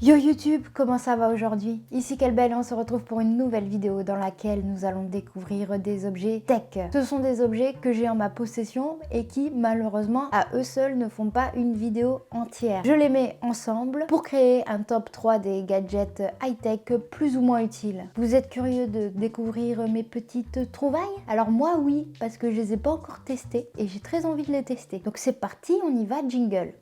Yo YouTube, comment ça va aujourd'hui? Ici Kelbel et on se retrouve pour une nouvelle vidéo dans laquelle nous allons découvrir des objets tech. Ce sont des objets que j'ai en ma possession et qui malheureusement à eux seuls ne font pas une vidéo entière. Je les mets ensemble pour créer un top 3 des gadgets high-tech plus ou moins utiles. Vous êtes curieux de découvrir mes petites trouvailles? Alors moi oui, parce que je les ai pas encore testés et j'ai très envie de les tester. Donc c'est parti, on y va, jingle.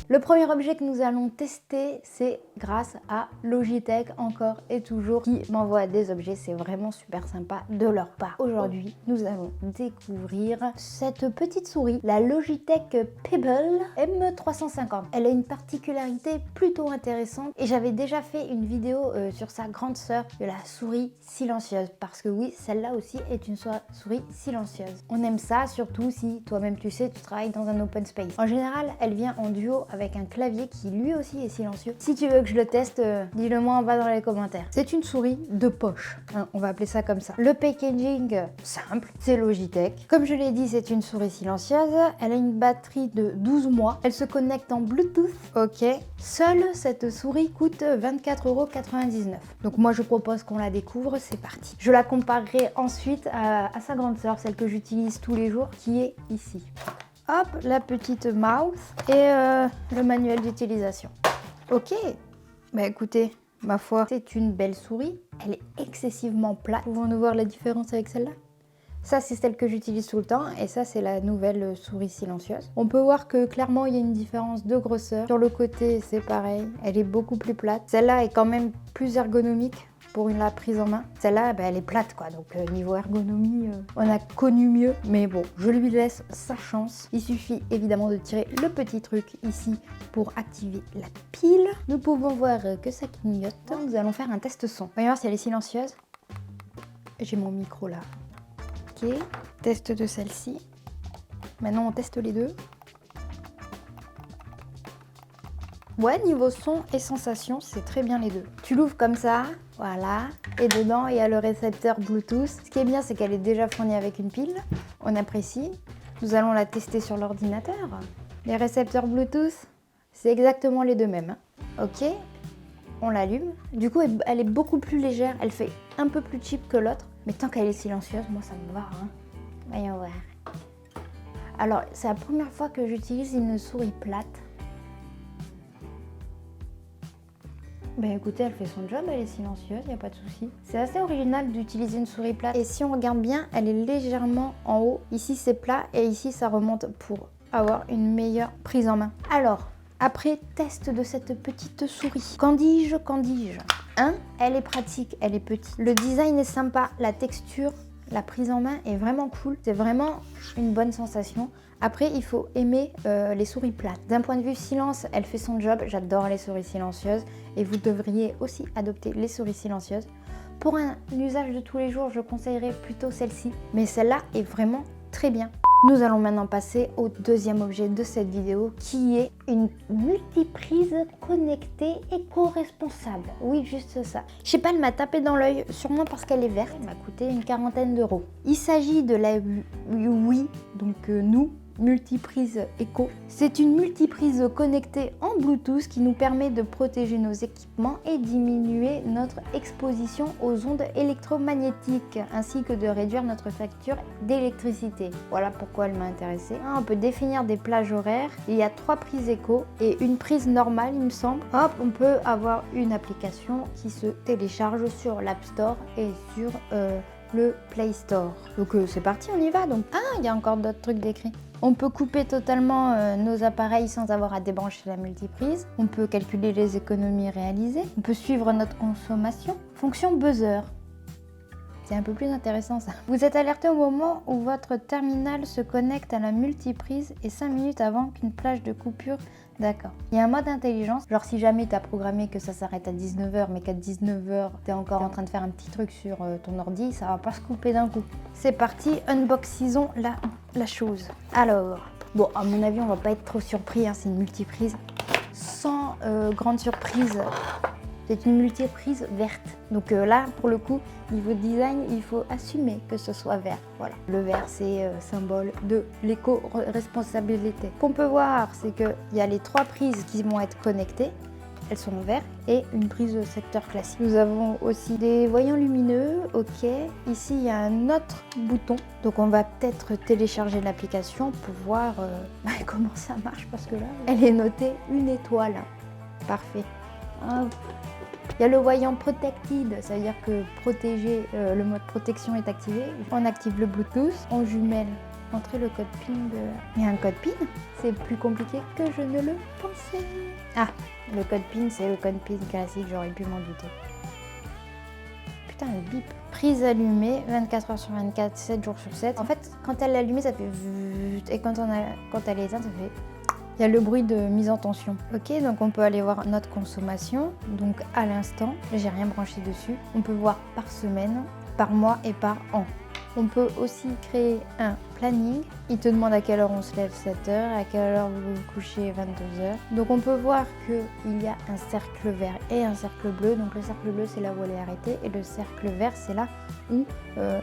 Le premier objet que nous allons tester, c'est grâce à Logitech, encore et toujours, qui m'envoie des objets. C'est vraiment super sympa de leur part. Aujourd'hui, nous allons découvrir cette petite souris, la Logitech Pebble M350. Elle a une particularité plutôt intéressante et j'avais déjà fait une vidéo sur sa grande sœur de la souris silencieuse. Parce que oui, celle-là aussi est une souris silencieuse. On aime ça, surtout si toi-même tu sais, tu travailles dans un open space. En général, elle vient en duo avec un clavier qui lui aussi est silencieux. Si tu veux que je le teste, dis-le moi en bas dans les commentaires. C'est une souris de poche, hein, on va appeler ça comme ça. Le packaging simple, c'est Logitech. Comme je l'ai dit, c'est une souris silencieuse. Elle a une batterie de 12 mois. Elle se connecte en Bluetooth. Ok. Seule cette souris coûte 24,99 €. Donc moi je propose qu'on la découvre, c'est parti. Je la comparerai ensuite à sa grande sœur, celle que j'utilise tous les jours, qui est ici. Hop, la petite mouse et le manuel d'utilisation. Ok, bah écoutez, ma foi, c'est une belle souris. Elle est excessivement plate. Pouvons-nous voir la différence avec celle-là? Ça, c'est celle que j'utilise tout le temps et ça, c'est la nouvelle souris silencieuse. On peut voir que clairement, il y a une différence de grosseur. Sur le côté, c'est pareil, elle est beaucoup plus plate. Celle-là est quand même plus ergonomique pour la prise en main. Celle-là, elle est plate quoi, donc niveau ergonomie, on a connu mieux. Mais bon, je lui laisse sa chance. Il suffit évidemment de tirer le petit truc ici pour activer la pile. Nous pouvons voir que ça clignote. Nous allons faire un test son. Voyons voir si elle est silencieuse. J'ai mon micro là. Ok, test de celle-ci. Maintenant, on teste les deux. Ouais, niveau son et sensation, c'est très bien les deux. Tu l'ouvres comme ça, voilà, et dedans, il y a le récepteur Bluetooth. Ce qui est bien, c'est qu'elle est déjà fournie avec une pile. On apprécie. Nous allons la tester sur l'ordinateur. Les récepteurs Bluetooth, c'est exactement les deux mêmes. Ok, on l'allume. Du coup, elle est beaucoup plus légère. Elle fait un peu plus cheap que l'autre. Mais tant qu'elle est silencieuse, moi, ça me va. Hein. Voyons voir. Alors, c'est la première fois que j'utilise une souris plate. Ben écoutez, elle fait son job, elle est silencieuse, il n'y a pas de souci. C'est assez original d'utiliser une souris plate. Et si on regarde bien, elle est légèrement en haut. Ici c'est plat et ici ça remonte pour avoir une meilleure prise en main. Alors, après test de cette petite souris, qu'en dis-je, hein? Elle est pratique, elle est petite. Le design est sympa, la texture, la prise en main est vraiment cool. C'est vraiment une bonne sensation. Après, il faut aimer les souris plates. D'un point de vue silence, elle fait son job. J'adore les souris silencieuses. Et vous devriez aussi adopter les souris silencieuses. Pour un usage de tous les jours, je conseillerais plutôt celle-ci. Mais celle-là est vraiment très bien. Nous allons maintenant passer au deuxième objet de cette vidéo qui est une multiprise connectée éco-responsable. Oui, juste ça. Je sais pas, elle m'a tapé dans l'œil, sûrement parce qu'elle est verte. Elle m'a coûté une quarantaine d'euros. Il s'agit de la Wii, donc nous, multiprise éco. C'est une multiprise connectée en Bluetooth qui nous permet de protéger nos équipements et diminuer notre exposition aux ondes électromagnétiques ainsi que de réduire notre facture d'électricité. Voilà pourquoi elle m'a intéressée. On peut définir des plages horaires. Il y a 3 prises éco et une prise normale, il me semble. Hop, on peut avoir une application qui se télécharge sur l'App Store et sur le Play Store. Donc c'est parti, on y va. Donc il y a encore d'autres trucs décrits. On peut couper totalement nos appareils sans avoir à débrancher la multiprise. On peut calculer les économies réalisées. On peut suivre notre consommation. Fonction buzzer. C'est un peu plus intéressant ça. Vous êtes alerté au moment où votre terminal se connecte à la multiprise et 5 minutes avant qu'une plage de coupure. D'accord. Il y a un mode intelligence, genre si jamais tu as programmé que ça s'arrête à 19 h mais qu'à 19 h tu es encore en train de faire un petit truc sur ton ordi, ça va pas se couper d'un coup. C'est parti, unboxisons la chose. Alors, bon à mon avis on va pas être trop surpris, hein, c'est une multiprise. Sans grande surprise, C'est une multiprise verte. Donc là, pour le coup, niveau design, il faut assumer que ce soit vert. Voilà. Le vert, c'est symbole de l'éco-responsabilité. Ce qu'on peut voir, c'est qu'il y a les 3 prises qui vont être connectées. Elles sont en vert et une prise de secteur classique. Nous avons aussi des voyants lumineux, ok. Ici, il y a un autre bouton. Donc, on va peut-être télécharger l'application pour voir comment ça marche parce que là, elle est notée 1 étoile. Parfait. Hop. Il y a le voyant Protected, ça veut dire que protégé, le mode protection est activé. On active le Bluetooth, on jumelle. Entrer le code PIN de... Il y a un code PIN? C'est plus compliqué que je ne le pensais. Ah, le code PIN, c'est le code PIN classique, j'aurais pu m'en douter. Putain, le bip. Prise allumée, 24 heures sur 24, 7 jours sur 7. En fait, quand elle est allumée, ça fait... Et quand elle est éteinte, ça fait... Il y a le bruit de mise en tension. Ok, donc on peut aller voir notre consommation. Donc à l'instant, j'ai rien branché dessus. On peut voir par semaine, par mois et par an. On peut aussi créer un planning. Il te demande à quelle heure on se lève, 7 heures, à quelle heure vous vous couchez, 22 heures. Donc on peut voir qu'il y a un cercle vert et un cercle bleu. Donc le cercle bleu, c'est là où elle est arrêtée et le cercle vert, c'est là où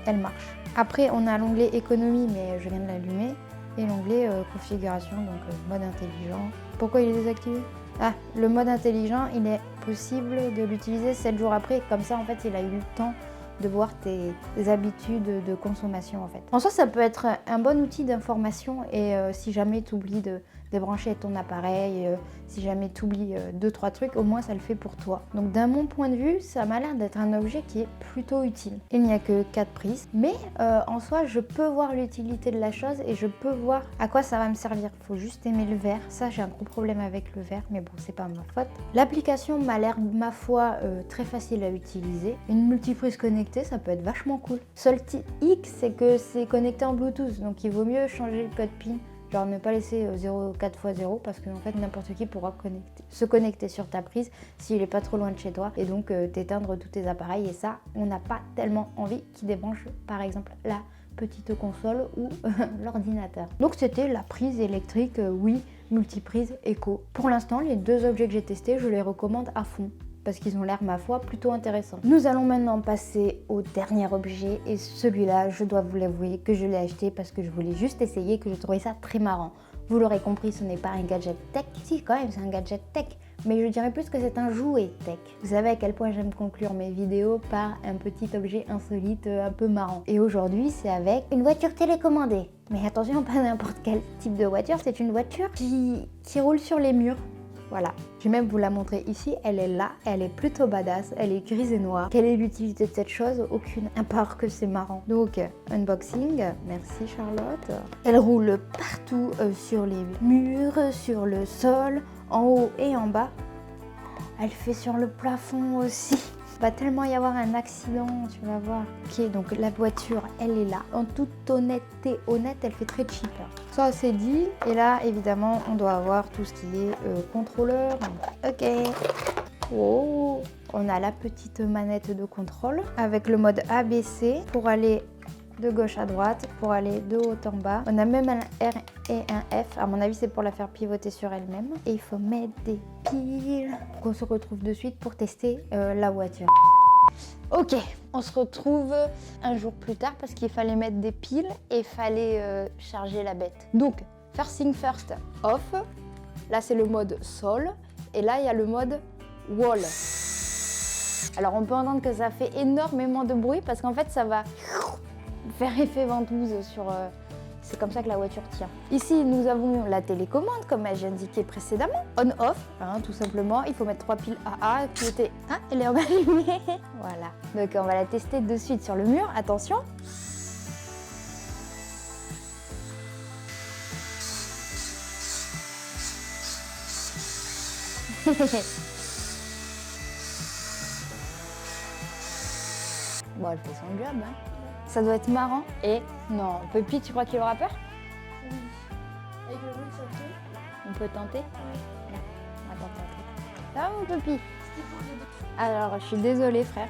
elle marche. Après, on a l'onglet économie, mais je viens de l'allumer. Et l'onglet configuration, donc mode intelligent. Pourquoi il est désactivé? Ah, le mode intelligent, il est possible de l'utiliser 7 jours après. Comme ça, en fait, il a eu le temps de voir tes habitudes de consommation en fait. En soi, ça peut être un bon outil d'information et si jamais tu oublies de débrancher ton appareil, si jamais tu oublies 2-3 trucs, au moins ça le fait pour toi. Donc d'un mon point de vue, ça m'a l'air d'être un objet qui est plutôt utile. Il n'y a que 4 prises, mais en soi, je peux voir l'utilité de la chose et je peux voir à quoi ça va me servir. Il faut juste aimer le vert. Ça, j'ai un gros problème avec le vert, mais bon, c'est pas ma faute. L'application m'a l'air, ma foi, très facile à utiliser. Une multiprise connectée, ça peut être vachement cool. Seul X, c'est que c'est connecté en Bluetooth, donc il vaut mieux changer le code PIN. Genre ne pas laisser 4x0 parce que en fait n'importe qui pourra se connecter sur ta prise s'il n'est pas trop loin de chez toi et donc t'éteindre tous tes appareils et ça on n'a pas tellement envie qu'ils débranchent par exemple la petite console ou l'ordinateur. Donc c'était la prise électrique oui multiprise éco. Pour l'instant les 2 objets que j'ai testés je les recommande à fond. Parce qu'ils ont l'air, ma foi, plutôt intéressants. Nous allons maintenant passer au dernier objet et celui-là, je dois vous l'avouer que je l'ai acheté parce que je voulais juste essayer, que je trouvais ça très marrant. Vous l'aurez compris, ce n'est pas un gadget tech. Si, quand même, c'est un gadget tech. Mais je dirais plus que c'est un jouet tech. Vous savez à quel point j'aime conclure mes vidéos par un petit objet insolite un peu marrant. Et aujourd'hui, c'est avec une voiture télécommandée. Mais attention, pas n'importe quel type de voiture, c'est une voiture qui roule sur les murs. Voilà, je vais même vous la montrer ici, elle est là, elle est plutôt badass, elle est grise et noire. Quelle est l'utilité de cette chose? Aucune, à part que c'est marrant. Donc, unboxing, merci Charlotte. Elle roule partout sur les murs, sur le sol, en haut et en bas. Elle fait sur le plafond aussi. Il va tellement y avoir un accident, tu vas voir. Ok, donc la voiture, elle est là. En toute honnêteté, elle fait très cheap. Ça, c'est dit. Et là, évidemment, on doit avoir tout ce qui est contrôleur. Ok. Oh, on a la petite manette de contrôle avec le mode ABC pour aller de gauche à droite, pour aller de haut en bas. On a même un R et un F. À mon avis, c'est pour la faire pivoter sur elle-même. Et il faut mettre des piles. On se retrouve de suite pour tester la voiture. Ok, on se retrouve un jour plus tard parce qu'il fallait mettre des piles et il fallait charger la bête. Donc, first thing first, off. Là, c'est le mode sol. Et là, il y a le mode wall. Alors, on peut entendre que ça fait énormément de bruit parce qu'en fait, ça va faire effet ventouse sur... c'est comme ça que la voiture tient. Ici, nous avons la télécommande, comme j'ai indiqué précédemment. On-off, hein, tout simplement. Il faut mettre 3 piles AA qui étaient... Ah, elle est allumée. Voilà. Donc, on va la tester de suite sur le mur. Attention. Bon, elle fait son job, hein. Ça doit être marrant. Et non, Puppy, tu crois qu'il aura peur? Oui. Avec le bruit que ça fait. On peut tenter? Oui. On va tenter. Ça va mon Puppy? C'était pour les deux. Alors, je suis désolée frère.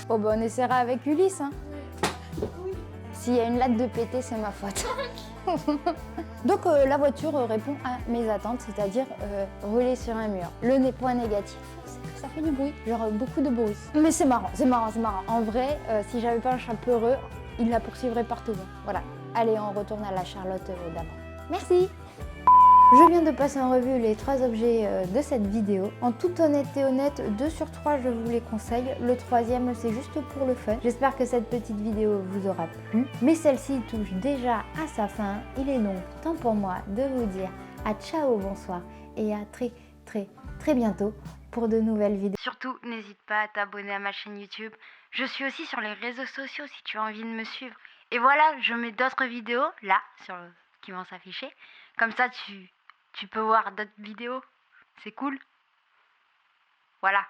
Bon bah on essaiera avec Ulysse. Hein. Oui. S'il y a une latte de pété, c'est ma faute. Donc la voiture répond à mes attentes, c'est-à-dire rouler sur un mur. Le point négatif, c'est que ça fait du bruit, genre beaucoup de bruit. Mais c'est marrant, c'est marrant, c'est marrant. En vrai, si j'avais pas un chat peureux, il la poursuivrait partout. Voilà. Allez, on retourne à la Charlotte d'avant. Merci. Je viens de passer en revue les 3 objets de cette vidéo. En toute honnêteté honnête, 2 sur 3 je vous les conseille. Le 3e c'est juste pour le fun. J'espère que cette petite vidéo vous aura plu. Mais celle-ci touche déjà à sa fin. Il est donc temps pour moi de vous dire à ciao, bonsoir et à très bientôt pour de nouvelles vidéos. Surtout, n'hésite pas à t'abonner à ma chaîne YouTube. Je suis aussi sur les réseaux sociaux si tu as envie de me suivre. Et voilà, je mets d'autres vidéos là qui vont s'afficher. Comme ça, tu peux voir d'autres vidéos. C'est cool. Voilà.